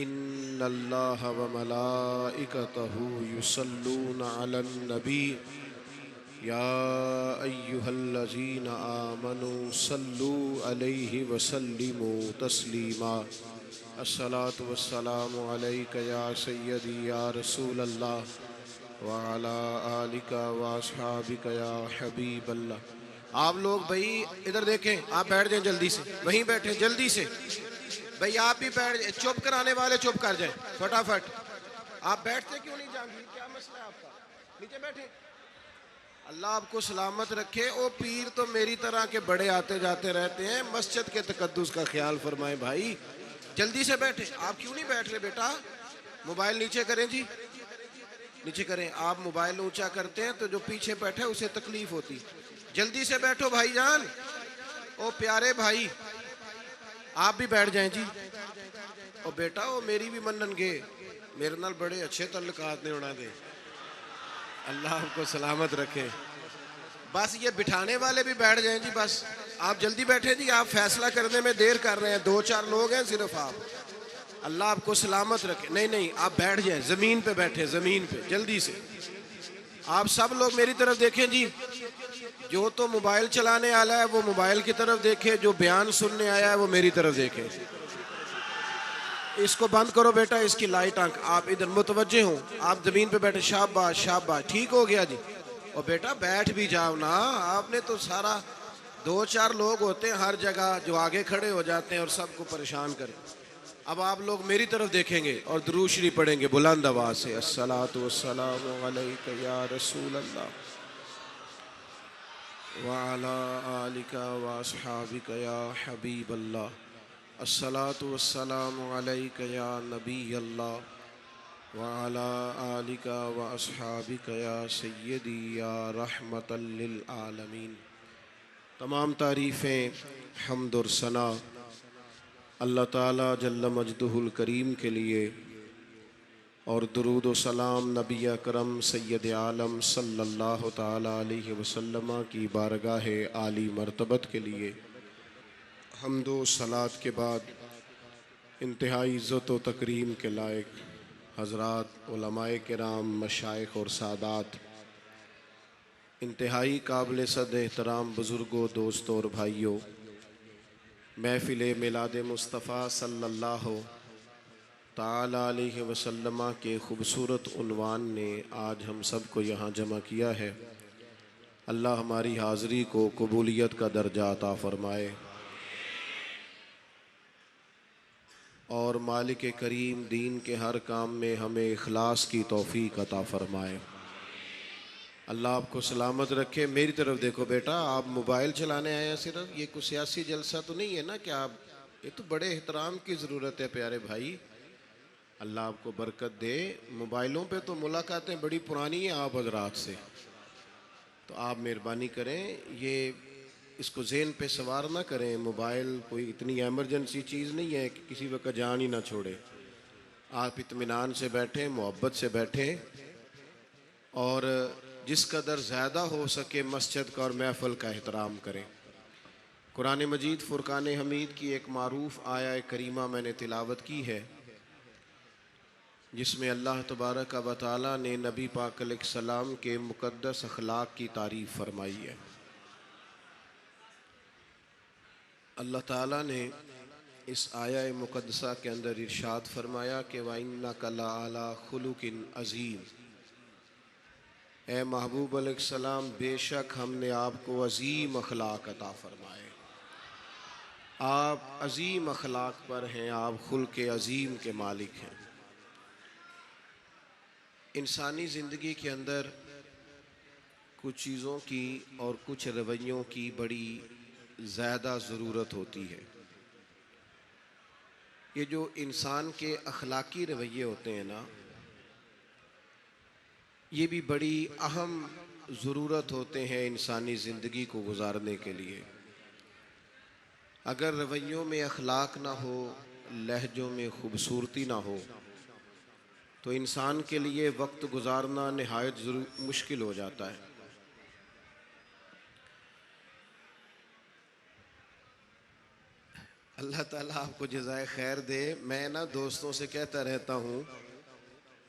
ان اللہ وملائکتہ یصلون علی النبی یا ایہا الذین آمنوا صلوا علیہ وسلموا تسلیما الصلاۃ والسلام علیک یا سیدی یا رسول اللہ وعلی آلک واصحابک یا حبیب اللہ۔ آپ لوگ بھائی ادھر دیکھیں، آپ بیٹھ جائیں جلدی سے، وہیں بیٹھیں جلدی سے بھائی، آپ بھی بیٹھ جائیں، چپ کرانے والے چپ کر جائیں فٹافٹ۔ آپ بیٹھتے کیوں نہیں جان گی؟ کیا مسئلہ ہے آپ کا؟ نیچے بیٹھیں۔ اللہ آپ کو سلامت رکھے۔ او پیر تو میری طرح کے بڑے آتے جاتے رہتے ہیں، مسجد کے تقدس کا خیال فرمائیں بھائی، جلدی سے بیٹھیں۔ آپ کیوں نہیں بیٹھ رہے بیٹا؟ موبائل نیچے کریں جی، نیچے کریں۔ آپ موبائل اونچا کرتے ہیں تو جو پیچھے بیٹھے اسے تکلیف ہوتی۔ جلدی سے بیٹھو بھائی جان۔ او پیارے بھائی آپ بھی بیٹھ جائیں جی۔ او بیٹا او میری بھی منن گے، میرے نال بڑے اچھے تعلقات نے ہونا دے۔ اللہ آپ کو سلامت رکھے۔ بس یہ بٹھانے والے بھی بیٹھ جائیں جی، بس آپ جلدی بیٹھیں جی، آپ فیصلہ کرنے میں دیر کر رہے ہیں، 2-4 لوگ ہیں صرف آپ۔ اللہ آپ کو سلامت رکھے۔ نہیں نہیں آپ بیٹھ جائیں، زمین پہ بیٹھیں، زمین پہ جلدی سے۔ آپ سب لوگ میری طرف دیکھیں جی، جو تو موبائل چلانے آیا ہے وہ موبائل کی طرف دیکھے، جو بیان سننے آیا ہے وہ میری طرف دیکھے۔ اس کو بند کرو بیٹا، اس کی لائٹ آنکھ، آپ ادھر متوجہ ہوں، آپ زمین پہ بیٹھے۔ شاباش شاباش، ٹھیک ہو گیا جی۔ اور بیٹا بیٹھ بھی جاؤ نا، آپ نے تو سارا 2-4 لوگ ہوتے ہیں ہر جگہ جو آگے کھڑے ہو جاتے ہیں اور سب کو پریشان کرتے۔ اب آپ لوگ میری طرف دیکھیں گے اور درود شریف پڑھیں گے بلند آواز سے، الصلاۃ والسلام علیک یا رسول اللہ وعلی آلک واصحابک یا حبیب اللہ، الصلاۃ والسلام علیک یا نبی اللہ وعلی آلک واصحابک یا سیدی یا رحمت للعالمین۔ تمام تعریفیں، حمد اور ثنا اللہ تعالیٰ جل مجدہ الکریم کے لیے، اور درود و سلام نبی اکرم سید عالم صلی اللہ تعالیٰ علیہ وسلم کی بارگاہ عالی مرتبت کے لیے۔ حمد و صلات کے بعد انتہائی عزت و تکریم کے لائق حضرات، علماء کرام، مشائخ اور سادات، انتہائی قابل صد احترام بزرگوں، دوستوں اور بھائیوں، محفل میلاد مصطفیٰ صلی اللہ تعالیٰ علیہ وسلم کے خوبصورت عنوان نے آج ہم سب کو یہاں جمع کیا ہے۔ اللہ ہماری حاضری کو قبولیت کا درجہ عطا فرمائے، اور مالک کریم دین کے ہر کام میں ہمیں اخلاص کی توفیق عطا فرمائے۔ اللہ آپ کو سلامت رکھے۔ میری طرف دیکھو بیٹا، آپ موبائل چلانے آئے ہیں صرف، یہ کوئی سیاسی جلسہ تو نہیں ہے نا کہ آپ، یہ تو بڑے احترام کی ضرورت ہے پیارے بھائی۔ اللہ آپ کو برکت دے۔ موبائلوں پہ تو ملاقاتیں بڑی پرانی ہیں آپ حضرات سے، تو آپ مہربانی کریں یہ اس کو ذہن پہ سوار نہ کریں۔ موبائل کوئی اتنی ایمرجنسی چیز نہیں ہے کہ کسی وقت جان ہی نہ چھوڑے۔ آپ اطمینان سے بیٹھیں، محبت سے بیٹھیں، اور جس قدر زیادہ ہو سکے مسجد کا اور محفل کا احترام کریں۔ قرآن مجید فرقان حمید کی ایک معروف آیہ کریمہ میں نے تلاوت کی ہے، جس میں اللہ تبارک و تعالیٰ نے نبی پاک علیہ السلام کے مقدس اخلاق کی تعریف فرمائی ہے۔ اللہ تعالیٰ نے اس آیہ مقدسہ کے اندر ارشاد فرمایا کہ وَإِنَّكَ لَعَلَىٰ خُلُقٍ عَظِيمٍ، اے محبوب علیہ السلام بے شک ہم نے آپ کو عظیم اخلاق عطا فرمائے۔ آپ عظیم اخلاق پر ہیں، آپ خلق عظیم کے مالک ہیں۔ انسانی زندگی کے اندر کچھ چیزوں کی اور کچھ رویوں کی بڑی زیادہ ضرورت ہوتی ہے۔ یہ جو انسان کے اخلاقی رویے ہوتے ہیں نا، یہ بھی بڑی اہم ضرورت ہوتے ہیں انسانی زندگی کو گزارنے کے لیے۔ اگر رویوں میں اخلاق نہ ہو، لہجوں میں خوبصورتی نہ ہو، تو انسان کے لیے وقت گزارنا نہایت مشکل ہو جاتا ہے۔ اللہ تعالیٰ آپ کو جزائے خیر دے۔ میں نا دوستوں سے کہتا رہتا ہوں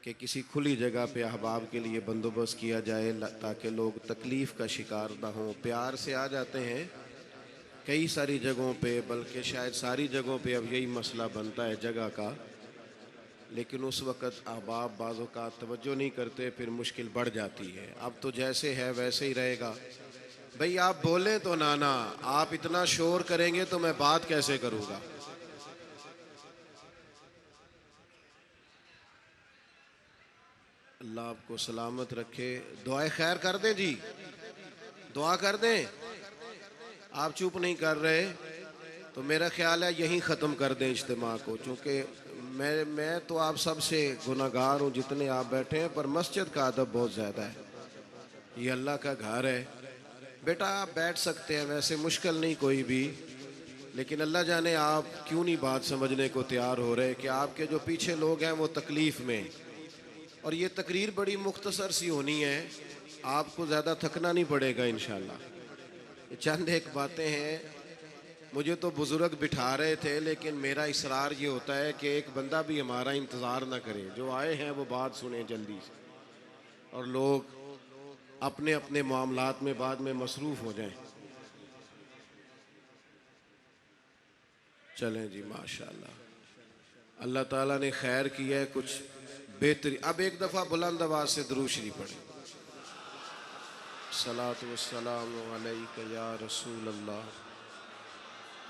کہ کسی کھلی جگہ پہ احباب کے لیے بندوبست کیا جائے تاکہ لوگ تکلیف کا شکار نہ ہوں۔ پیار سے آ جاتے ہیں کئی ساری جگہوں پہ، بلکہ شاید ساری جگہوں پہ اب یہی مسئلہ بنتا ہے جگہ کا، لیکن اس وقت احباب بعض اوقات توجہ نہیں کرتے، پھر مشکل بڑھ جاتی ہے۔ اب تو جیسے ہے ویسے ہی رہے گا۔ بھئی آپ بولیں تو نانا، آپ اتنا شور کریں گے تو میں بات کیسے کروں گا؟ اللہ آپ کو سلامت رکھے۔ دعائے خیر کر دیں جی، دعا کر دیں۔ آپ چوپ نہیں کر رہے تو میرا خیال ہے یہیں ختم کر دیں اجتماع کو، چونکہ میں تو آپ سب سے گناہگار ہوں جتنے آپ بیٹھے ہیں، پر مسجد کا ادب بہت زیادہ ہے۔ یہ اللہ کا گھر ہے۔ بیٹا آپ بیٹھ سکتے ہیں، ویسے مشکل نہیں کوئی بھی، لیکن اللہ جانے آپ کیوں نہیں بات سمجھنے کو تیار ہو رہے کہ آپ کے جو پیچھے لوگ ہیں وہ تکلیف میں، اور یہ تقریر بڑی مختصر سی ہونی ہے، آپ کو زیادہ تھکنا نہیں پڑے گا انشاءاللہ۔ یہ چند ایک باتیں ہیں۔ مجھے تو بزرگ بٹھا رہے تھے، لیکن میرا اصرار یہ ہوتا ہے کہ ایک بندہ بھی ہمارا انتظار نہ کرے، جو آئے ہیں وہ بات سنیں جلدی سے، اور لوگ اپنے اپنے معاملات میں بعد میں مصروف ہو جائیں۔ چلیں جی ماشاءاللہ، اللہ تعالیٰ نے خیر کیا ہے، کچھ بہتری۔ اب ایک دفعہ بلند آواز سے درود شریف پڑھیں۔ الصلاۃ والسلام علیک یا رسول اللہ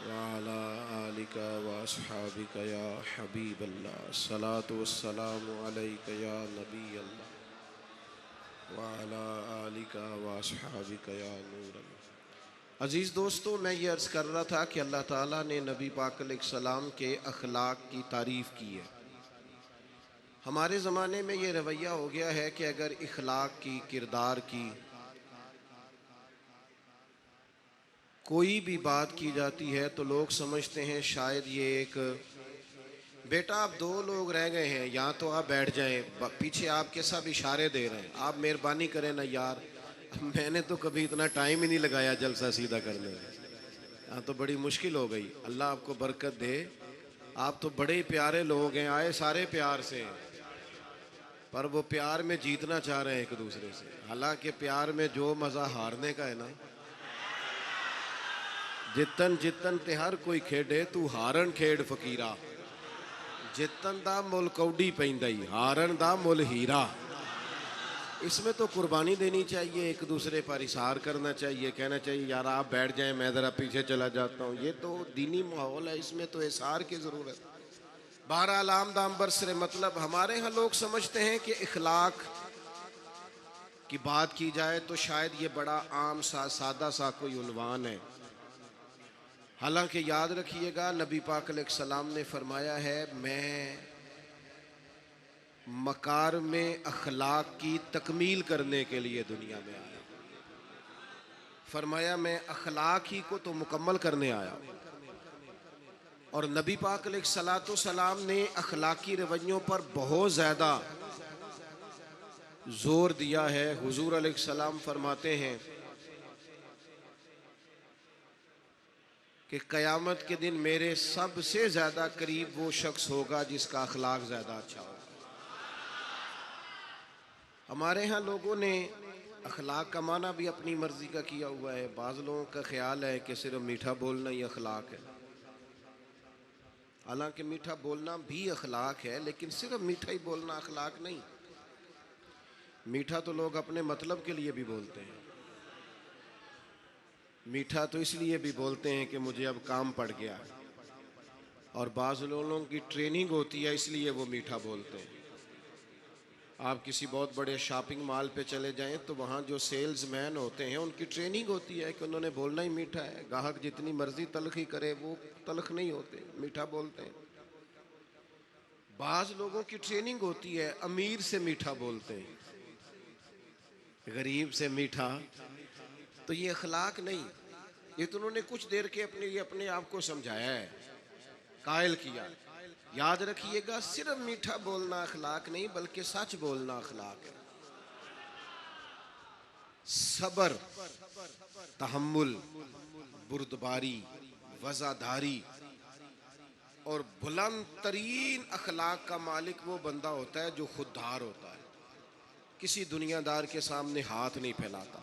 وعلی آلک واصحابک یا حبیب اللہ، الصلاۃ والسلام علیک یا نبی اللہ وعلی آلک واصحابک یا نور اللہ۔ عزیز دوستو، میں یہ عرض کر رہا تھا کہ اللہ تعالیٰ نے نبی پاک علیہ السلام کے اخلاق کی تعریف کی ہے۔ ہمارے زمانے میں یہ رویہ ہو گیا ہے کہ اگر اخلاق کی، کردار کی کوئی بھی بات کی جاتی ہے تو لوگ سمجھتے ہیں شاید یہ ایک، بیٹا آپ دو لوگ رہ گئے ہیں، یا تو آپ بیٹھ جائیں، پیچھے آپ کے سب اشارے دے رہے ہیں، آپ مہربانی کریں نا یار۔ میں نے تو کبھی اتنا ٹائم ہی نہیں لگایا جلسہ سیدھا کرنے میں، یہاں تو بڑی مشکل ہو گئی۔ اللہ آپ کو برکت دے، آپ تو بڑے پیارے لوگ ہیں، آئے سارے پیار سے ہیں، پر وہ پیار میں جیتنا چاہ رہے ہیں ایک دوسرے سے، حالانکہ پیار میں جو مزہ ہارنے کا ہے نا، جتن جتن تے ہر کوئی کھیڈے تو ہارن کھیڈ فقیرا، جتن دا مل کوڈی پیندائی ہارن دا مل ہیرا۔ اس میں تو قربانی دینی چاہیے، ایک دوسرے پر اثار کرنا چاہیے، کہنا چاہیے یار آپ بیٹھ جائیں میں ذرا پیچھے چلا جاتا ہوں، یہ تو دینی ماحول ہے، اس میں تو اثار کی ضرورت۔ بہرحال عام دام برسر مطلب، ہمارے ہاں لوگ سمجھتے ہیں کہ اخلاق کی بات کی جائے تو شاید یہ بڑا عام سا سادہ سا کوئی عنوان ہے، حالانکہ یاد رکھیے گا نبی پاک علیہ السلام نے فرمایا ہے میں مکارم اخلاق کی تکمیل کرنے کے لیے دنیا میں آیا، فرمایا میں اخلاق ہی کو تو مکمل کرنے آیا ہوں۔ اور نبی پاک علیہ السلام نے اخلاقی رویوں پر بہت زیادہ زور دیا ہے۔ حضور علیہ السلام فرماتے ہیں کہ قیامت کے دن میرے سب سے زیادہ قریب وہ شخص ہوگا جس کا اخلاق زیادہ اچھا ہوگا۔ ہمارے ہاں لوگوں نے اخلاق کا معنی بھی اپنی مرضی کا کیا ہوا ہے۔ بعض لوگوں کا خیال ہے کہ صرف میٹھا بولنا ہی اخلاق ہے، حالانکہ میٹھا بولنا بھی اخلاق ہے، لیکن صرف میٹھا ہی بولنا اخلاق نہیں۔ میٹھا تو لوگ اپنے مطلب کے لیے بھی بولتے ہیں، میٹھا تو اس لیے بھی بولتے ہیں کہ مجھے اب کام پڑ گیا، اور بعض لوگوں کی ٹریننگ ہوتی ہے اس لیے وہ میٹھا بولتے ہیں۔ آپ کسی بہت بڑے شاپنگ مال پہ چلے جائیں تو وہاں جو سیلز مین ہوتے ہیں ان کی ٹریننگ ہوتی ہے کہ انہوں نے بولنا ہی میٹھا ہے، گاہک جتنی مرضی تلخی کرے وہ تلخ نہیں ہوتے، میٹھا بولتے ہیں۔ بعض لوگوں کی ٹریننگ ہوتی ہے امیر سے میٹھا بولتے ہیں، غریب سے میٹھا، تو یہ اخلاق نہیں، یہ تو انہوں نے کچھ دیر کے اپنے آپ کو سمجھایا ہے، قائل کیا۔ یاد رکھیے گا صرف میٹھا بولنا اخلاق نہیں بلکہ سچ بولنا اخلاق ہے۔ صبر، تحمل، بردباری، وفاداری، اور بلند ترین اخلاق کا مالک وہ بندہ ہوتا ہے جو خوددار ہوتا ہے، کسی دنیا دار کے سامنے ہاتھ نہیں پھیلاتا،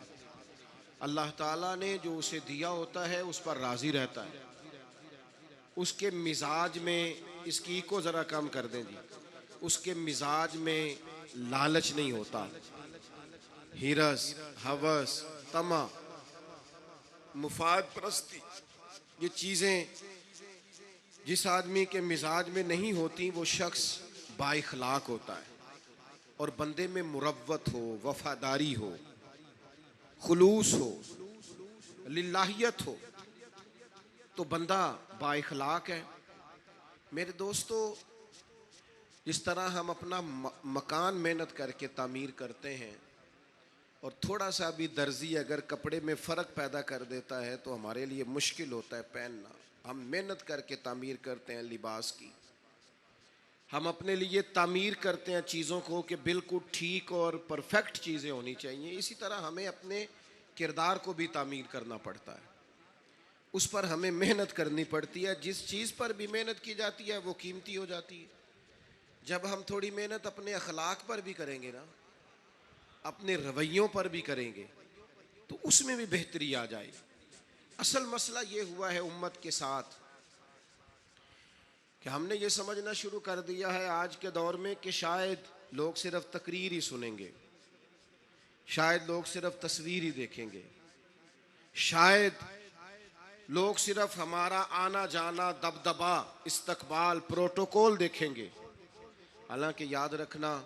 اللہ تعالیٰ نے جو اسے دیا ہوتا ہے اس پر راضی رہتا ہے، اس کے مزاج میں، اس کی کو ذرا کم کر دیں جی، اس کے مزاج میں لالچ نہیں ہوتا، ہرس، ہوس، طمع، مفاد پرستی، یہ چیزیں جس آدمی کے مزاج میں نہیں ہوتی وہ شخص با اخلاق ہوتا ہے، اور بندے میں مروت ہو، وفاداری ہو، خلوص ہو، للہیت ہو تو بندہ با اخلاق ہے۔ میرے دوستو، جس طرح ہم اپنا مکان محنت کر کے تعمیر کرتے ہیں، اور تھوڑا سا بھی درزی اگر کپڑے میں فرق پیدا کر دیتا ہے تو ہمارے لیے مشکل ہوتا ہے پہننا، ہم محنت کر کے تعمیر کرتے ہیں لباس کی، ہم اپنے لیے تعمیر کرتے ہیں چیزوں کو کہ بالکل ٹھیک اور پرفیکٹ چیزیں ہونی چاہیے، اسی طرح ہمیں اپنے کردار کو بھی تعمیر کرنا پڑتا ہے، اس پر ہمیں محنت کرنی پڑتی ہے، جس چیز پر بھی محنت کی جاتی ہے وہ قیمتی ہو جاتی ہے۔ جب ہم تھوڑی محنت اپنے اخلاق پر بھی کریں گے نا، اپنے رویوں پر بھی کریں گے تو اس میں بھی بہتری آ جائے۔ اصل مسئلہ یہ ہوا ہے امت کے ساتھ کہ ہم نے یہ سمجھنا شروع کر دیا ہے آج کے دور میں کہ شاید لوگ صرف تقریر ہی سنیں گے، شاید لوگ صرف تصویر ہی دیکھیں گے، شاید لوگ صرف ہمارا آنا جانا، دبدبا، استقبال، پروٹوکول دیکھیں گے۔ حالانکہ یاد رکھنا،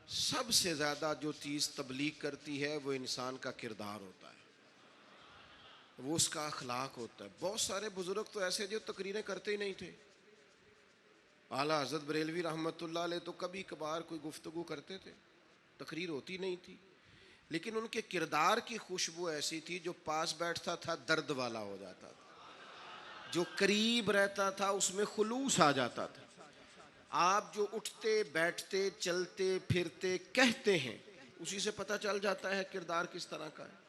سب سے زیادہ جو چیز تبلیغ کرتی ہے وہ انسان کا کردار ہوتا ہے، وہ اس کا اخلاق ہوتا ہے۔ بہت سارے بزرگ تو ایسے جو تقریریں کرتے ہی نہیں تھے، اعلیٰ حضرت بریلوی رحمۃ اللہ علیہ تو کبھی کبھار کوئی گفتگو کرتے تھے، تقریر ہوتی نہیں تھی، لیکن ان کے کردار کی خوشبو ایسی تھی جو پاس بیٹھتا تھا درد والا ہو جاتا تھا، جو قریب رہتا تھا اس میں خلوص آ جاتا تھا۔ آپ جو اٹھتے بیٹھتے چلتے پھرتے کہتے ہیں اسی سے پتہ چل جاتا ہے کردار کس طرح کا ہے۔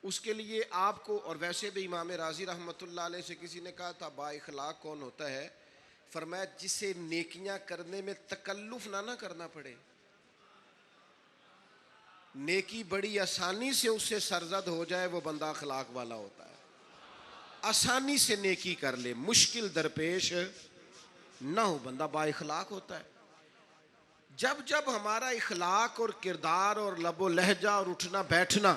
اس کے لیے آپ کو، اور ویسے بھی امام راضی رحمۃ اللہ علیہ سے کسی نے کہا تھا با اخلاق کون ہوتا ہے؟ فرمایا جسے نیکیاں کرنے میں تکلف نہ کرنا پڑے، نیکی بڑی آسانی سے اس سے سرزد ہو جائے، وہ بندہ اخلاق والا ہوتا ہے۔ آسانی سے نیکی کر لے، مشکل درپیش نہ ہو، بندہ با اخلاق ہوتا ہے۔ جب جب ہمارا اخلاق اور کردار اور لب و لہجہ اور اٹھنا بیٹھنا،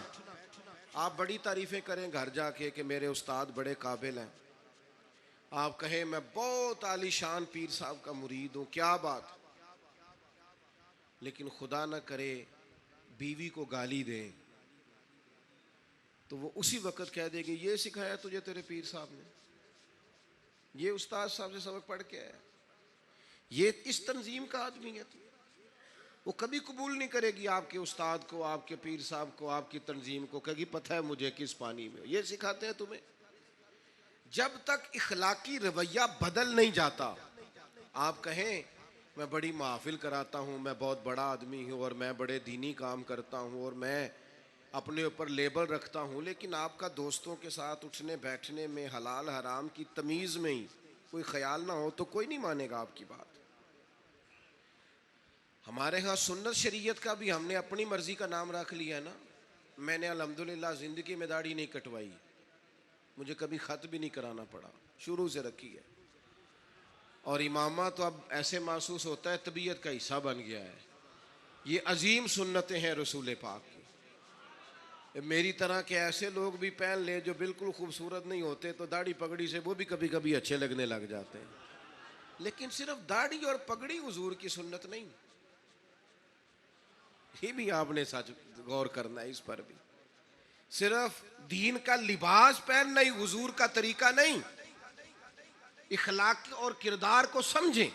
آپ بڑی تعریفیں کریں گھر جا کے کہ میرے استاد بڑے قابل ہیں، آپ کہیں میں بہت عالی شان پیر صاحب کا مرید ہوں، کیا بات، لیکن خدا نہ کرے بیوی کو گالی دیں تو وہ اسی وقت کہہ دے گی یہ سکھایا تجھے تیرے پیر صاحب نے، یہ استاد صاحب سے سبق پڑھ کے آیا، یہ اس تنظیم کا آدمی ہے۔ وہ کبھی قبول نہیں کرے گی آپ کے استاد کو، آپ کے پیر صاحب کو، آپ کی تنظیم کو، کہے گی پتہ ہے مجھے کس پانی میں یہ سکھاتے ہیں تمہیں۔ جب تک اخلاقی رویہ بدل نہیں جاتا، آپ کہیں میں بڑی محافل کراتا ہوں، میں بہت بڑا آدمی ہوں اور میں بڑے دینی کام کرتا ہوں اور میں اپنے اوپر لیبل رکھتا ہوں، لیکن آپ کا دوستوں کے ساتھ اٹھنے بیٹھنے میں حلال حرام کی تمیز میں ہی کوئی خیال نہ ہو تو کوئی نہیں مانے گا آپ کی بات۔ ہمارے ہاں سنت شریعت کا بھی ہم نے اپنی مرضی کا نام رکھ لیا ہے نا۔ میں نے الحمدللہ زندگی میں داڑھی نہیں کٹوائی، مجھے کبھی خط بھی نہیں کرانا پڑا، شروع سے رکھی ہے، اور امامہ تو اب ایسے محسوس ہوتا ہے طبیعت کا حصہ بن گیا ہے۔ یہ عظیم سنتیں ہیں رسول پاک کی۔ میری طرح کے ایسے لوگ بھی پہن لیں جو بالکل خوبصورت نہیں ہوتے تو داڑھی پگڑی سے وہ بھی کبھی کبھی اچھے لگنے لگ جاتے ہیں، لیکن صرف داڑھی اور پگڑی حضور کی سنت نہیں، یہ بھی آپ نے سچ غور کرنا ہے اس پر بھی۔ صرف دین کا لباس پہننا ہی حضور کا طریقہ نہیں، اخلاق اور کردار کو سمجھیں۔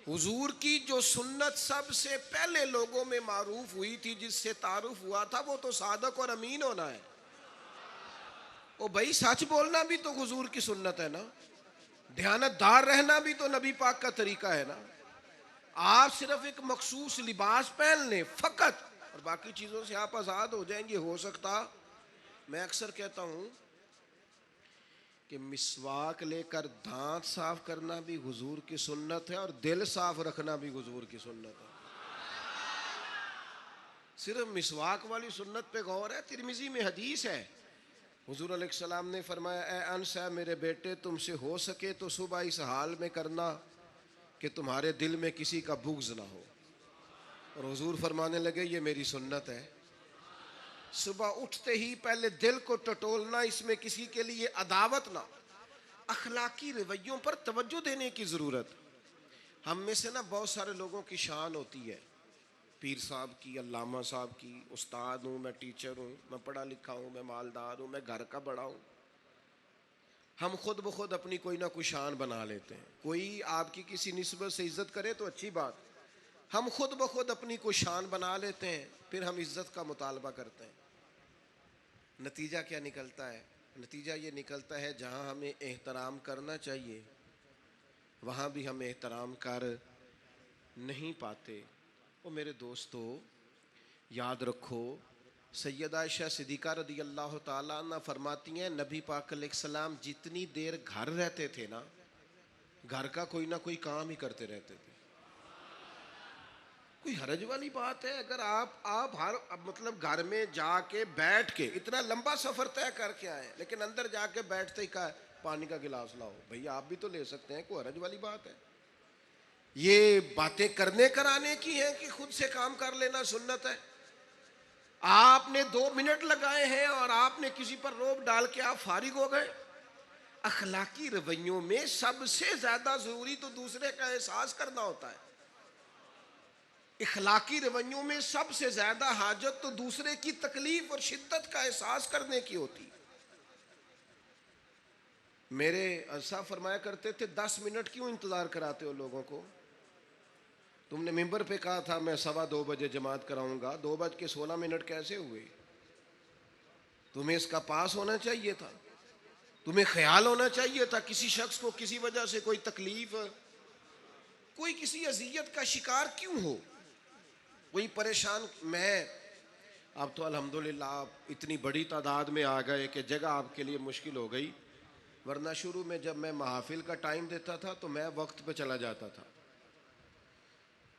حضور کی جو سنت سب سے پہلے لوگوں میں معروف ہوئی تھی، جس سے تعارف ہوا تھا، وہ تو صادق اور امین ہونا ہے۔ او بھائی سچ بولنا بھی تو حضور کی سنت ہے نا، دیانت دار رہنا بھی تو نبی پاک کا طریقہ ہے نا۔ آپ صرف ایک مخصوص لباس پہن لیں فقط اور باقی چیزوں سے آپ آزاد ہو جائیں گے۔ ہو سکتا، میں اکثر کہتا ہوں کہ مسواک لے کر دانت صاف کرنا بھی حضور کی سنت ہے اور دل صاف رکھنا بھی حضور کی سنت ہے. صرف مسواک والی سنت پہ غور ہے. ترمذی میں حدیث ہے، حضور علیہ السلام نے فرمایا اے انس ہے میرے بیٹے، تم سے ہو سکے تو صبح اس حال میں کرنا کہ تمہارے دل میں کسی کا بغض نہ ہو. اور حضور فرمانے لگے یہ میری سنت ہے. صبح اٹھتے ہی پہلے دل کو ٹٹولنا، اس میں کسی کے لیے عداوت نہ. اخلاقی رویوں پر توجہ دینے کی ضرورت. ہم میں سے نا بہت سارے لوگوں کی شان ہوتی ہے، پیر صاحب کی، علامہ صاحب کی، استاد ہوں میں، ٹیچر ہوں میں، پڑھا لکھا ہوں میں، مالدار ہوں میں، گھر کا بڑا ہوں. ہم خود بخود اپنی کوئی نہ کوئی شان بنا لیتے ہیں. کوئی آپ کی کسی نسبت سے عزت کرے تو اچھی بات، ہم خود بخود اپنی کوئی شان بنا لیتے ہیں، پھر ہم عزت کا مطالبہ کرتے ہیں. نتیجہ کیا نکلتا ہے؟ نتیجہ یہ نکلتا ہے جہاں ہمیں احترام کرنا چاہیے وہاں بھی ہم احترام کر نہیں پاتے. وہ میرے دوستو یاد رکھو، سیدہ عائشہ صدیقہ رضی اللہ تعالیٰ عنہ فرماتی ہیں نبی پاک علیہ السلام جتنی دیر گھر رہتے تھے نا، گھر کا کوئی نہ کوئی کام ہی کرتے رہتے تھے. کوئی حرج والی بات ہے اگر آپ ہر مطلب گھر میں جا کے بیٹھ کے اتنا لمبا سفر طے کر کے آئے لیکن اندر جا کے بیٹھتے ہی کہا پانی کا گلاس لاؤ. بھئی آپ بھی تو لے سکتے ہیں، کوئی حرج والی بات ہے؟ یہ باتیں کرنے کرانے کی ہیں کہ خود سے کام کر لینا سنت ہے؟ آپ نے 2 منٹ لگائے ہیں اور آپ نے کسی پر روب ڈال کے آپ فارغ ہو گئے. اخلاقی رویوں میں سب سے زیادہ ضروری تو دوسرے کا احساس کرنا ہوتا ہے. اخلاقی رویوں میں سب سے زیادہ حاجت تو دوسرے کی تکلیف اور شدت کا احساس کرنے کی ہوتی. میرے صاحب فرمایا کرتے تھے 10 منٹ کیوں انتظار کراتے ہو لوگوں کو؟ تم نے ممبر پہ کہا تھا میں 2:15 بجے جماعت کراؤں گا، 2:16 کیسے ہوئے؟ تمہیں اس کا پاس ہونا چاہیے تھا، تمہیں خیال ہونا چاہیے تھا کسی شخص کو کسی وجہ سے کوئی تکلیف، کوئی کسی اذیت کا شکار کیوں ہو، کوئی پریشان. میں اب تو الحمدللہ آپ اتنی بڑی تعداد میں آ گئے کہ جگہ آپ کے لیے مشکل ہو گئی، ورنہ شروع میں جب میں محافل کا ٹائم دیتا تھا تو میں وقت پہ چلا جاتا تھا.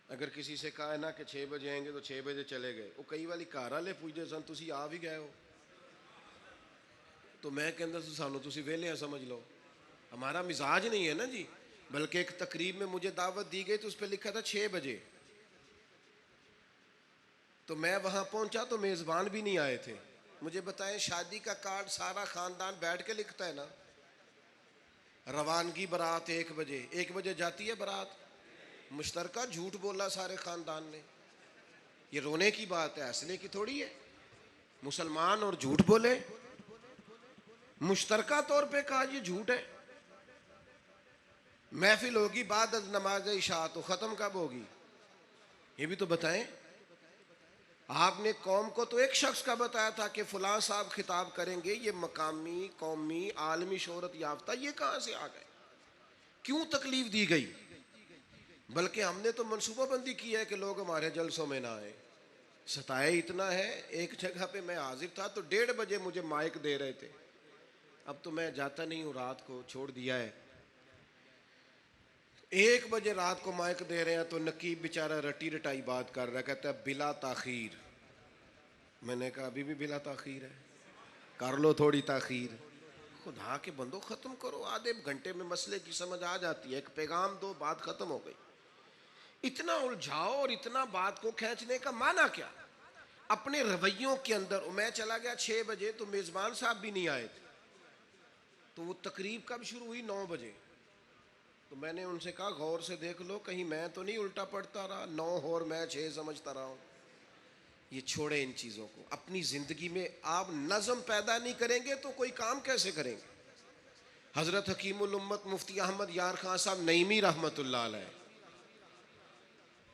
اگر کسی سے کہا ہے نا کہ 6 بجے آئیں گے تو 6 بجے چلے گئے. وہ کئی والی گھر والے پوچھتے سن تسی آ بھی گئے ہو، تو میں کہندا سی سانو تسی ویلے سمجھ لو. ہمارا مزاج نہیں ہے نا جی. بلکہ ایک تقریب میں مجھے دعوت دی گئی تو اس پہ لکھا تھا 6 بجے، تو میں وہاں پہنچا تو میزبان بھی نہیں آئے تھے. مجھے بتائیں شادی کا کارڈ سارا خاندان بیٹھ کے لکھتا ہے نا، روانگی برات 1 بجے، 1 بجے جاتی ہے برات، مشترکہ جھوٹ بولا سارے خاندان نے. یہ رونے کی بات ہے، ہنسنے کی تھوڑی ہے. مسلمان اور جھوٹ بولے، مشترکہ طور پہ کہا یہ جھوٹ ہے. محفل ہوگی بعد از نماز عشاء، تو ختم کب ہوگی یہ بھی تو بتائیں. آپ نے قوم کو تو ایک شخص کا بتایا تھا کہ فلاں صاحب خطاب کریں گے، یہ مقامی قومی عالمی شہرت یافتہ، یہ کہاں سے آ گئے؟ کیوں تکلیف دی گئی؟ بلکہ ہم نے تو منصوبہ بندی کی ہے کہ لوگ ہمارے جلسوں میں نہ آئے. ستائے اتنا ہے، ایک جگہ پہ میں حاضر تھا تو 1:30 بجے مجھے مائک دے رہے تھے. اب تو میں جاتا نہیں ہوں، رات کو چھوڑ دیا ہے. 1 بجے رات کو مائک دے رہے ہیں تو نقیب بیچارہ رٹی رٹائی بات کر رہا ہے، کہتا ہے بلا تاخیر. میں نے کہا ابھی بھی بلا تاخیر ہے، کر لو تھوڑی تاخیر. خدا کے بندو ختم کرو، آدھے گھنٹے میں مسئلے کی سمجھ آ جاتی ہے. ایک پیغام دو، بات ختم ہو گئی. اتنا الجھاؤ اور اتنا بات کو کھینچنے کا معنی کیا؟ اپنے رویوں کے اندر. میں چلا گیا 6 بجے تو میزبان صاحب بھی نہیں آئے تھے، تو وہ تقریب کب شروع ہوئی؟ 9 بجے. تو میں نے ان سے کہا غور سے دیکھ لو کہیں میں تو نہیں الٹا پڑتا رہا، 9 اور میں 6 سمجھتا رہا ہوں. یہ چھوڑیں ان چیزوں کو. اپنی زندگی میں آپ نظم پیدا نہیں کریں گے تو کوئی کام کیسے کریں گے؟ حضرت حکیم الامت مفتی احمد یار خان صاحب نعیمی رحمۃ اللہ علیہ،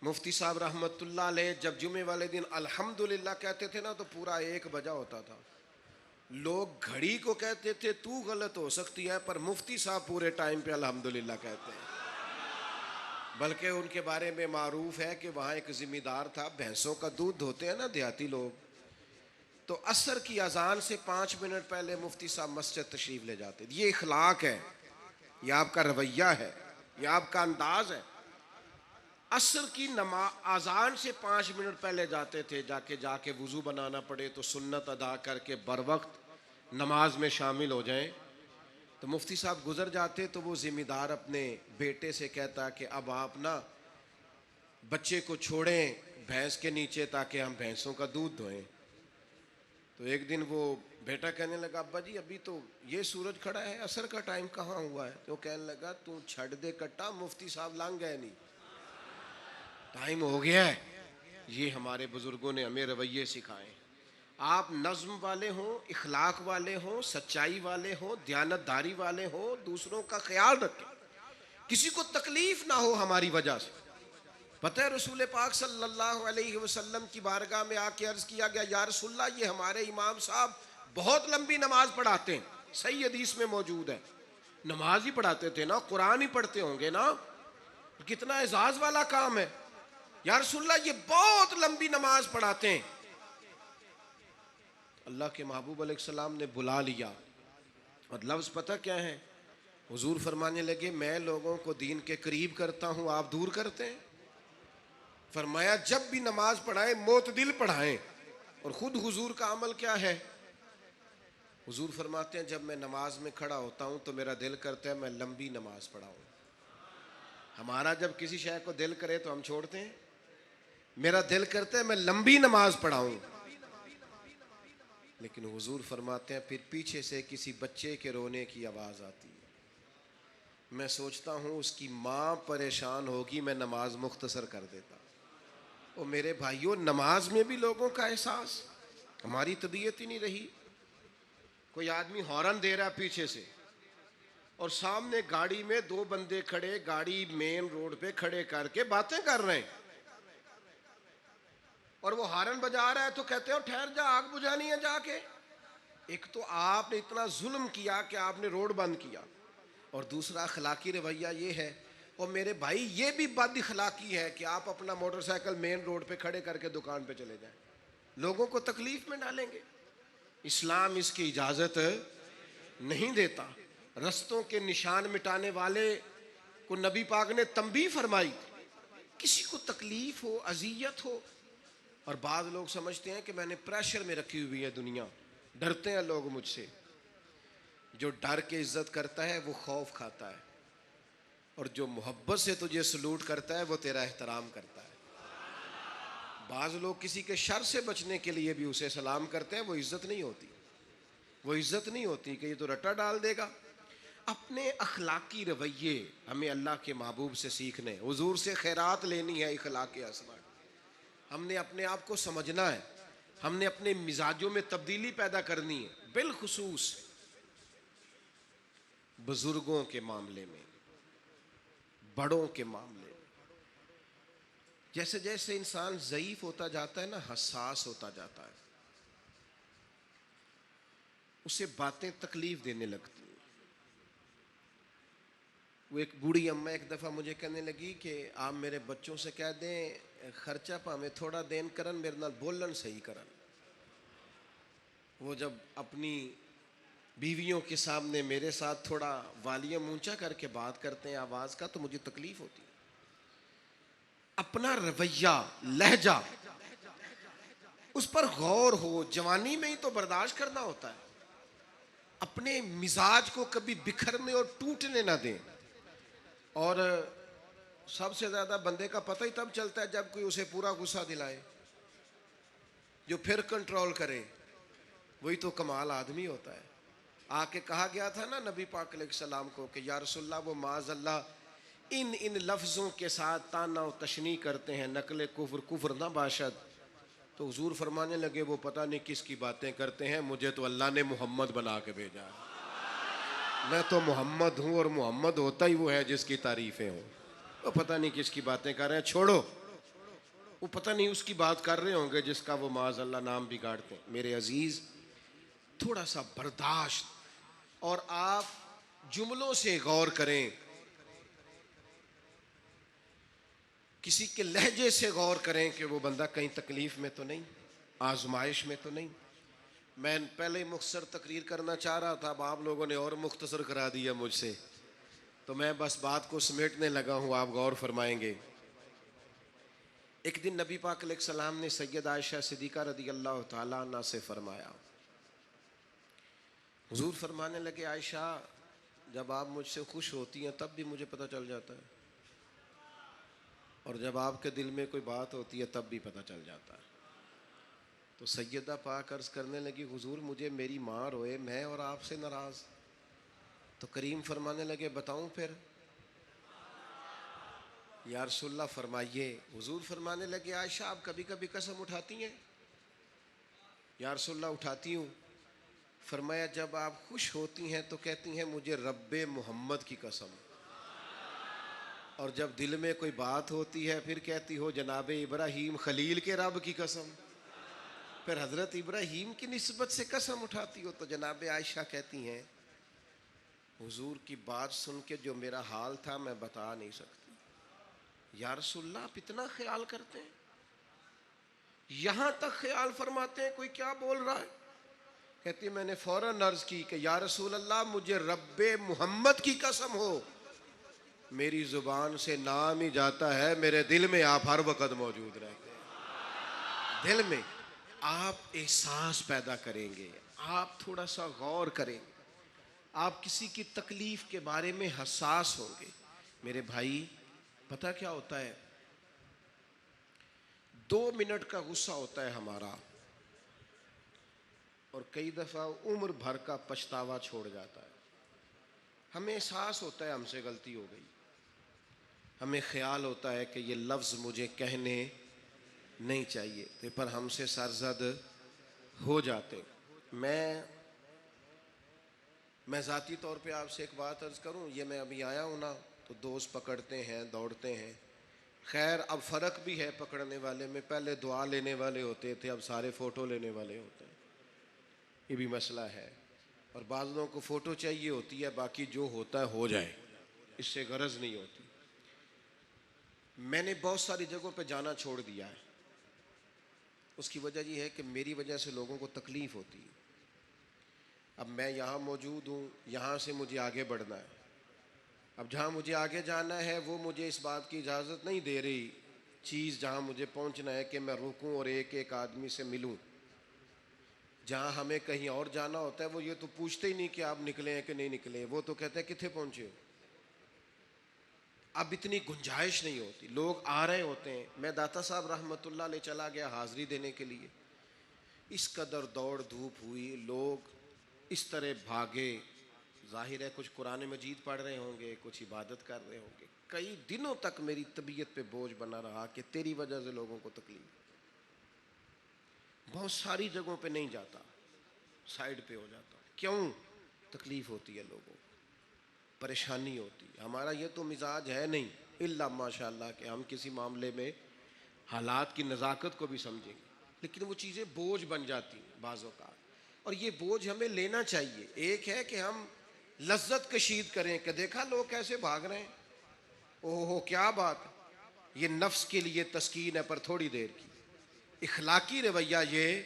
مفتی صاحب رحمۃ اللہ علیہ جب جمعے والے دن الحمدللہ کہتے تھے نا تو پورا 1 بجا ہوتا تھا. لوگ گھڑی کو کہتے تھے تو غلط ہو سکتی ہے، پر مفتی صاحب پورے ٹائم پہ الحمدللہ کہتے ہیں. بلکہ ان کے بارے میں معروف ہے کہ وہاں ایک ذمہ دار تھا، بھینسوں کا دودھ دھوتے ہیں نا دیہاتی لوگ، تو عصر کی اذان سے 5 منٹ پہلے مفتی صاحب مسجد تشریف لے جاتے. یہ اخلاق ہے، یہ آپ کا رویہ ہے، یہ آپ کا انداز ہے. عصر کی اذان سے 5 منٹ پہلے جاتے تھے، جا کے وضو بنانا پڑے تو سنت ادا کر کے بر وقت نماز میں شامل ہو جائیں. تو مفتی صاحب گزر جاتے تو وہ ذمہ دار اپنے بیٹے سے کہتا کہ اب آپ نا بچے کو چھوڑیں بھینس کے نیچے تاکہ ہم بھینسوں کا دودھ دھوئیں. تو ایک دن وہ بیٹا کہنے لگا ابا جی ابھی تو یہ سورج کھڑا ہے، عصر کا ٹائم کہاں ہوا ہے؟ تو کہنے لگا تو چھڑ دے کٹا، مفتی صاحب لنگ گئے نہیں، ٹائم ہو گیا ہے. یہ ہمارے بزرگوں نے ہمیں رویے سکھائے. آپ نظم والے ہوں، اخلاق والے ہوں، سچائی والے ہوں، دیانت داری والے ہوں، دوسروں کا خیال رکھیں، کسی کو تکلیف نہ ہو ہماری وجہ سے. پتہ ہے رسول پاک صلی اللہ علیہ وسلم کی بارگاہ میں آ کے عرض کیا گیا یا رسول اللہ یہ ہمارے امام صاحب بہت لمبی نماز پڑھاتے ہیں. صحیح حدیث میں موجود ہے. نماز ہی پڑھاتے تھے نا، قرآن ہی پڑھتے ہوں گے نا، کتنا اعزاز والا کام ہے. یا رسول اللہ یہ بہت لمبی نماز پڑھاتے ہیں. اللہ کے محبوب علیہ السلام نے بلا لیا اور لفظ پتہ کیا ہے؟ حضور فرمانے لگے میں لوگوں کو دین کے قریب کرتا ہوں، آپ دور کرتے ہیں. فرمایا جب بھی نماز پڑھائیں معتدل پڑھائیں. اور خود حضور کا عمل کیا ہے؟ حضور فرماتے ہیں جب میں نماز میں کھڑا ہوتا ہوں تو میرا دل کرتا ہے میں لمبی نماز پڑھاؤں. ہمارا جب کسی شے کو دل کرے تو ہم چھوڑتے ہیں. میرا دل کرتا ہے میں لمبی نماز پڑھاؤں. لیکن حضور فرماتے ہیں پھر پیچھے سے کسی بچے کے رونے کی آواز آتی ہے، میں سوچتا ہوں اس کی ماں پریشان ہوگی، میں نماز مختصر کر دیتا. اور میرے بھائیوں نماز میں بھی لوگوں کا احساس، ہماری طبیعت ہی نہیں رہی. کوئی آدمی ہارن دے رہا پیچھے سے اور سامنے گاڑی میں 2 بندے کھڑے، گاڑی مین روڈ پہ کھڑے کر کے باتیں کر رہے ہیں، اور وہ ہارن بجا رہا ہے تو کہتے ہیں ٹھہر جا آگ بجھانی ہے جا کے. ایک تو آپ نے اتنا ظلم کیا کہ آپ نے روڈ بند کیا، اور دوسرا اخلاقی رویہ یہ ہے. اور میرے بھائی یہ بھی بد اخلاقی ہے کہ آپ اپنا موٹر سائیکل مین روڈ پہ کھڑے کر کے دکان پہ چلے جائیں، لوگوں کو تکلیف میں ڈالیں گے. اسلام اس کی اجازت نہیں دیتا. رستوں کے نشان مٹانے والے کو نبی پاک نے تنبیہ فرمائی. کسی کو تکلیف ہو، اذیت ہو، اور بعض لوگ سمجھتے ہیں کہ میں نے پریشر میں رکھی ہوئی ہے دنیا، ڈرتے ہیں لوگ مجھ سے. جو ڈر کے عزت کرتا ہے وہ خوف کھاتا ہے، اور جو محبت سے تجھے سلوٹ کرتا ہے وہ تیرا احترام کرتا ہے. بعض لوگ کسی کے شر سے بچنے کے لیے بھی اسے سلام کرتے ہیں، وہ عزت نہیں ہوتی، وہ عزت نہیں ہوتی کہ یہ تو رٹا ڈال دے گا. اپنے اخلاقی رویے ہمیں اللہ کے محبوب سے سیکھنے، حضور سے خیرات لینی ہے. اخلاق اسما ہم نے اپنے آپ کو سمجھنا ہے، ہم نے اپنے مزاجوں میں تبدیلی پیدا کرنی ہے، بالخصوص بزرگوں کے معاملے میں، بڑوں کے معاملے میں. جیسے جیسے انسان ضعیف ہوتا جاتا ہے نا، حساس ہوتا جاتا ہے، اسے باتیں تکلیف دینے لگتی ہیں. وہ ایک بوڑھی اماں ایک دفعہ مجھے کہنے لگی کہ آپ میرے بچوں سے کہہ دیں خرچہ پا میں تھوڑا دین کرن، میرے نال بولن صحیح کرن. وہ جب اپنی بیویوں کے سامنے میرے ساتھ تھوڑا والیوم اونچا کر کے بات کرتے ہیں آواز کا تو مجھے تکلیف ہوتی ہے. اپنا رویہ، لہجہ، اس پر غور ہو. جوانی میں ہی تو برداشت کرنا ہوتا ہے. اپنے مزاج کو کبھی بکھرنے اور ٹوٹنے نہ دیں. اور سب سے زیادہ بندے کا پتہ ہی تب چلتا ہے جب کوئی اسے پورا غصہ دلائے، جو پھر کنٹرول کرے، وہی تو کمال آدمی ہوتا ہے. آ کے کہا گیا تھا نا نبی پاک علیہ السلام کو کہ یا رسول اللہ وہ معاذ اللہ ان لفظوں کے ساتھ تانا و تشنیع کرتے ہیں، نقل کفر کفر نہ باشد. تو حضور فرمانے لگے وہ پتہ نہیں کس کی باتیں کرتے ہیں، مجھے تو اللہ نے محمد بنا کے بھیجا ہے. میں تو محمد ہوں، اور محمد ہوتا ہی وہ ہے جس کی تعریفیں ہوں. وہ پتہ نہیں کس کی باتیں کر رہے ہیں، چھوڑو. وہ پتہ نہیں اس کی بات کر رہے ہوں گے جس کا وہ معاذ اللہ نام بگاڑتے ہیں. میرے عزیز تھوڑا سا برداشت، اور آپ جملوں سے غور کریں، کسی کے لہجے سے غور کریں کہ وہ بندہ کہیں تکلیف میں تو نہیں، آزمائش میں تو نہیں. میں پہلے ہی مختصر تقریر کرنا چاہ رہا تھا، اب آپ لوگوں نے اور مختصر کرا دیا مجھ سے، تو میں بس بات کو سمیٹنے لگا ہوں، آپ غور فرمائیں گے۔ ایک دن نبی پاک علیہ السلام نے سید عائشہ صدیقہ رضی اللہ تعالیٰ عنہ سے فرمایا، حضور فرمانے لگے عائشہ جب آپ مجھ سے خوش ہوتی ہیں تب بھی مجھے پتہ چل جاتا ہے، اور جب آپ کے دل میں کوئی بات ہوتی ہے تب بھی پتہ چل جاتا ہے۔ تو سیدہ پاک عرض کرنے لگی حضور مجھے میری ماں روئے میں اور آپ سے ناراض، تو کریم فرمانے لگے بتاؤں پھر؟ یا رسول اللہ فرمائیے۔ حضور فرمانے لگے عائشہ آپ کبھی کبھی قسم اٹھاتی ہیں؟ یا رسول اللہ اٹھاتی ہوں۔ فرمایا جب آپ خوش ہوتی ہیں تو کہتی ہیں مجھے رب محمد کی قسم، اور جب دل میں کوئی بات ہوتی ہے پھر کہتی ہو جناب ابراہیم خلیل کے رب کی قسم، پھر حضرت ابراہیم کی نسبت سے قسم اٹھاتی ہو۔ تو جناب عائشہ کہتی ہیں حضور کی بات سن کے جو میرا حال تھا میں بتا نہیں سکتی۔ یا رسول اللہ آپ اتنا خیال کرتے ہیں؟ یہاں تک خیال فرماتے ہیں کوئی کیا بول رہا ہے؟ کہتی میں نے فوراً عرض کی کہ یا رسول اللہ مجھے رب محمد کی قسم ہو، میری زبان سے نام ہی جاتا ہے، میرے دل میں آپ ہر وقت موجود رہتے ہیں۔ دل میں آپ احساس پیدا کریں گے، آپ تھوڑا سا غور کریں گے، آپ کسی کی تکلیف کے بارے میں حساس ہوں گے۔ میرے بھائی پتہ کیا ہوتا ہے، 2 منٹ کا غصہ ہوتا ہے ہمارا، اور کئی دفعہ عمر بھر کا پچھتاوا چھوڑ جاتا ہے۔ ہمیں احساس ہوتا ہے ہم سے غلطی ہو گئی، ہمیں خیال ہوتا ہے کہ یہ لفظ مجھے کہنے نہیں چاہیے تھے، پر ہم سے سرزد ہو جاتے۔ میں ذاتی طور پہ آپ سے ایک بات عرض کروں، یہ میں ابھی آیا ہوں نا تو دوست پکڑتے ہیں دوڑتے ہیں، خیر اب فرق بھی ہے پکڑنے والے میں، پہلے دعا لینے والے ہوتے تھے اب سارے فوٹو لینے والے ہوتے ہیں، یہ بھی مسئلہ ہے۔ اور بعض لوگوں کو فوٹو چاہیے ہوتی ہے، باقی جو ہوتا ہے ہو جائے، اس سے غرض نہیں ہوتی۔ میں نے بہت ساری جگہوں پہ جانا چھوڑ دیا ہے، اس کی وجہ یہ ہے کہ میری وجہ سے لوگوں کو تکلیف ہوتی ہے۔ اب میں یہاں موجود ہوں، یہاں سے مجھے آگے بڑھنا ہے، اب جہاں مجھے آگے جانا ہے وہ مجھے اس بات کی اجازت نہیں دے رہی چیز جہاں مجھے پہنچنا ہے کہ میں رکوں اور ایک ایک آدمی سے ملوں۔ جہاں ہمیں کہیں اور جانا ہوتا ہے وہ یہ تو پوچھتے ہی نہیں کہ آپ نکلے ہیں کہ نہیں نکلے، وہ تو کہتے ہیں کتنے پہنچے ہو۔ اب اتنی گنجائش نہیں ہوتی، لوگ آ رہے ہوتے ہیں۔ میں داتا صاحب رحمۃ اللہ علیہ چلا گیا حاضری دینے کے لیے، اس قدر دوڑ دھوپ ہوئی، لوگ اس طرح بھاگے، ظاہر ہے کچھ قرآن مجید پڑھ رہے ہوں گے، کچھ عبادت کر رہے ہوں گے۔ کئی دنوں تک میری طبیعت پہ بوجھ بنا رہا کہ تیری وجہ سے لوگوں کو تکلیف۔ بہت ساری جگہوں پہ نہیں جاتا، سائیڈ پہ ہو جاتا۔ کیوں؟ تکلیف ہوتی ہے لوگوں کو، پریشانی ہوتی ہے۔ ہمارا یہ تو مزاج ہے نہیں الا ماشاء اللہ کہ ہم کسی معاملے میں حالات کی نزاکت کو بھی سمجھیں گے، لیکن وہ چیزیں بوجھ بن جاتی ہیں بعض اوقات، اور یہ بوجھ ہمیں لینا چاہیے۔ ایک ہے کہ ہم لذت کشید کریں کہ دیکھا لوگ کیسے بھاگ رہے ہیں، اوہ ہو کیا بات ہے، یہ نفس کے لیے تسکین ہے پر تھوڑی دیر کی، اخلاقی رویہ یہ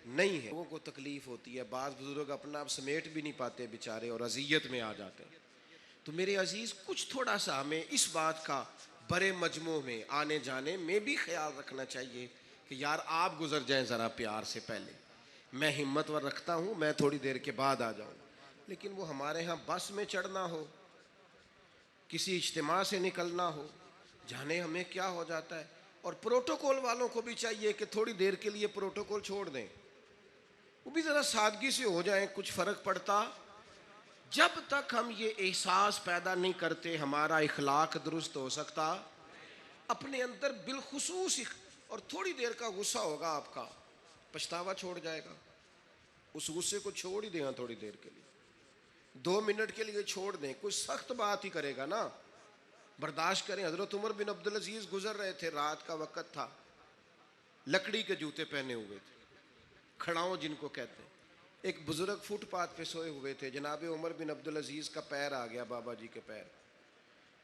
نہیں ہے۔ لوگوں کو تکلیف ہوتی ہے، بعض بزرگ اپنا آپ سمیٹ بھی نہیں پاتے بیچارے اور اذیت میں آ جاتے ہیں۔ تو میرے عزیز کچھ تھوڑا سا ہمیں اس بات کا بڑے مجموع میں آنے جانے میں بھی خیال رکھنا چاہیے کہ یار آپ گزر جائیں ذرا پیار سے پہلے، میں ہمت ور رکھتا ہوں، میں تھوڑی دیر کے بعد آ جاؤں۔ لیکن وہ ہمارے ہاں بس میں چڑھنا ہو، کسی اجتماع سے نکلنا ہو، جانے ہمیں کیا ہو جاتا ہے۔ اور پروٹوکول والوں کو بھی چاہیے کہ تھوڑی دیر کے لیے پروٹوکول چھوڑ دیں، وہ بھی ذرا سادگی سے ہو جائیں، کچھ فرق پڑتا۔ جب تک ہم یہ احساس پیدا نہیں کرتے ہمارا اخلاق درست ہو سکتا، اپنے اندر بالخصوص اور تھوڑی دیر کا غصہ ہوگا آپ کا، پچھتاوا چھوڑ جائے گا۔ اس غصے کو چھوڑ ہی دیں تھوڑی دیر کے لیے، 2 منٹ کے لیے چھوڑ دیں، کوئی سخت بات ہی کرے گا نا، برداشت کریں۔ حضرت عمر بن عبدالعزیز گزر رہے تھے، رات کا وقت تھا، لکڑی کے جوتے پہنے ہوئے تھے، کھڑاؤں جن کو کہتے ہیں۔ ایک بزرگ فٹ پاتھ پہ سوئے ہوئے تھے، جناب عمر بن عبدالعزیز کا پیر آ گیا، بابا جی کے پیر۔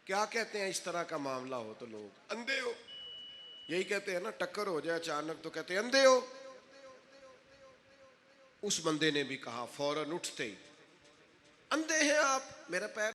کیا کہتے ہیں اس طرح کا معاملہ ہو تو لوگ اندھے ہو، یہی کہتے ہیں نا، ٹکر ہو جائے اچانک تو کہتے ہیں اندھے ہو۔ اس بندے نے بھی کہا فوراً اٹھتے ہی، اندھے ہیں آپ، میرا پیر